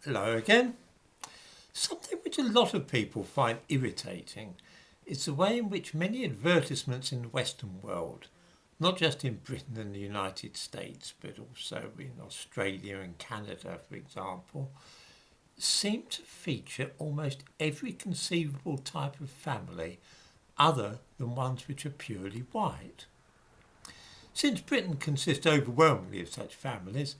Hello again. Something which a lot of people find irritating is the way in which many advertisements in the Western world, not just in Britain and the United States, but also in Australia and Canada, for example, seem to feature almost every conceivable type of family other than ones which are purely white. Since Britain consists overwhelmingly of such families,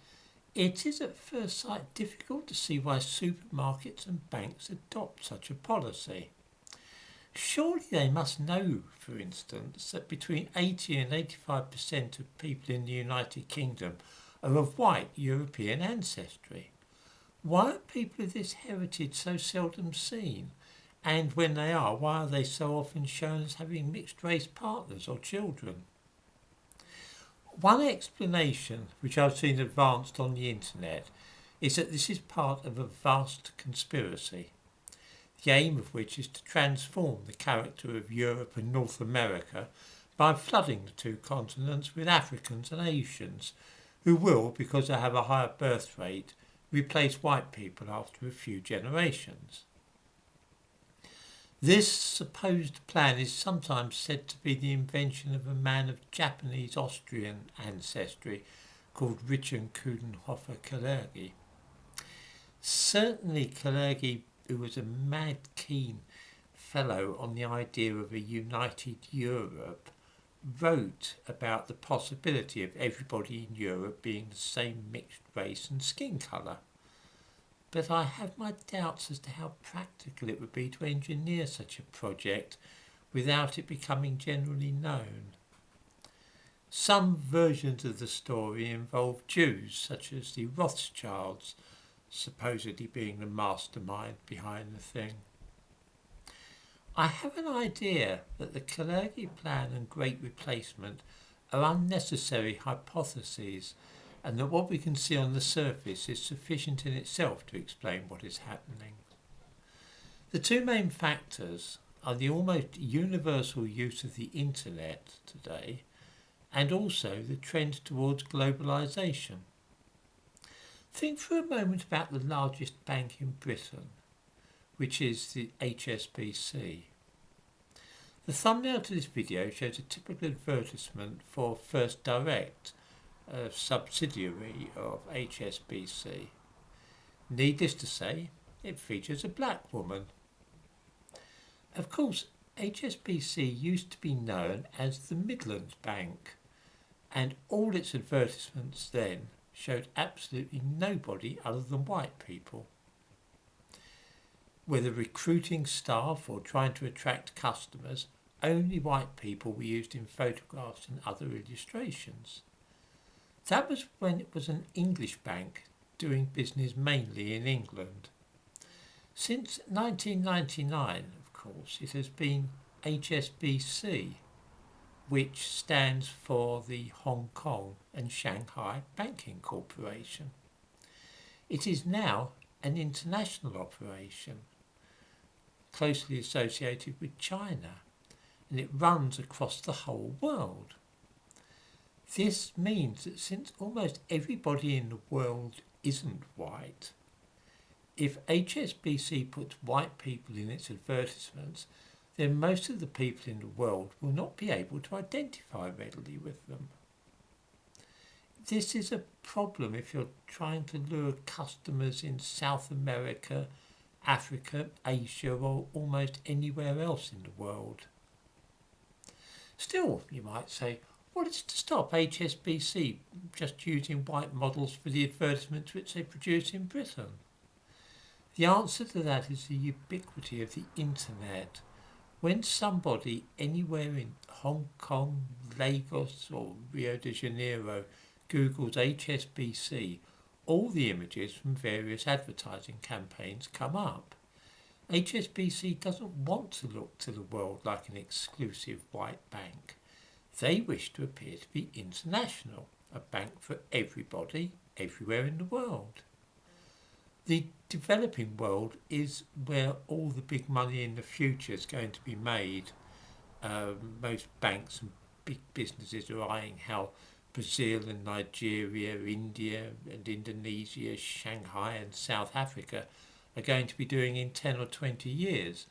it is at first sight difficult to see why supermarkets and banks adopt such a policy. Surely they must know, for instance, that between 80 and 85% of people in the United Kingdom are of white European ancestry. Why are people of this heritage so seldom seen? And when they are, why are they so often shown as having mixed race partners or children? One explanation, which I've seen advanced on the internet, is that this is part of a vast conspiracy, the aim of which is to transform the character of Europe and North America by flooding the two continents with Africans and Asians, who will, because they have a higher birth rate, replace white people after a few generations. This supposed plan is sometimes said to be the invention of a man of Japanese-Austrian ancestry called Richard Coudenhoffer Kalergi. Certainly Kalergi, who was a mad keen fellow on the idea of a united Europe, wrote about the possibility of everybody in Europe being the same mixed race and skin colour. But I have my doubts as to how practical it would be to engineer such a project without it becoming generally known. Some versions of the story involve Jews, such as the Rothschilds, supposedly being the mastermind behind the thing. I have an idea that the Kalergi Plan and Great Replacement are unnecessary hypotheses, and that what we can see on the surface is sufficient in itself to explain what is happening. The two main factors are the almost universal use of the internet today and also the trend towards globalisation. Think for a moment about the largest bank in Britain, which is the HSBC. The thumbnail to this video shows a typical advertisement for First Direct, a subsidiary of HSBC. Needless to say, it features a black woman. Of course, HSBC used to be known as the Midlands Bank, and all its advertisements then showed absolutely nobody other than white people. Whether recruiting staff or trying to attract customers, only white people were used in photographs and other illustrations. That was when it was an English bank doing business mainly in England. Since 1999, of course, it has been HSBC, which stands for the Hong Kong and Shanghai Banking Corporation. It is now an international operation, closely associated with China, and it runs across the whole world. This means that since almost everybody in the world isn't white, if HSBC puts white people in its advertisements, then most of the people in the world will not be able to identify readily with them. This is a problem if you're trying to lure customers in South America, Africa, Asia, or almost anywhere else in the world. Still, you might say, what is to stop HSBC just using white models for the advertisements which they produce in Britain? The answer to that is the ubiquity of the internet. When somebody anywhere in Hong Kong, Lagos or Rio de Janeiro Googles HSBC, all the images from various advertising campaigns come up. HSBC doesn't want to look to the world like an exclusive white bank. They wish to appear to be international, a bank for everybody, everywhere in the world. The developing world is where all the big money in the future is going to be made. Most banks and big businesses are eyeing how Brazil and Nigeria, India and Indonesia, Shanghai and South Africa are going to be doing in 10 or 20 years,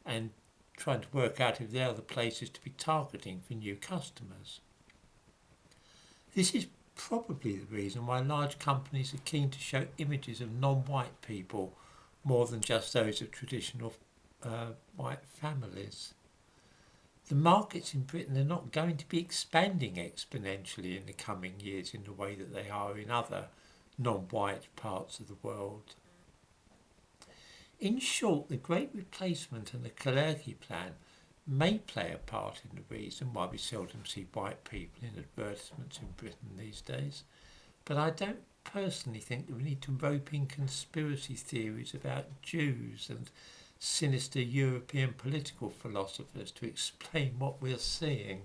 and trying to work out if they're the places to be targeting for new customers. This is probably the reason why large companies are keen to show images of non-white people more than just those of traditional white families. The markets in Britain are not going to be expanding exponentially in the coming years in the way that they are in other non-white parts of the world. In short, the Great Replacement and the Kalergi Plan may play a part in the reason why we seldom see white people in advertisements in Britain these days, but I don't personally think that we need to rope in conspiracy theories about Jews and sinister European political philosophers to explain what we're seeing.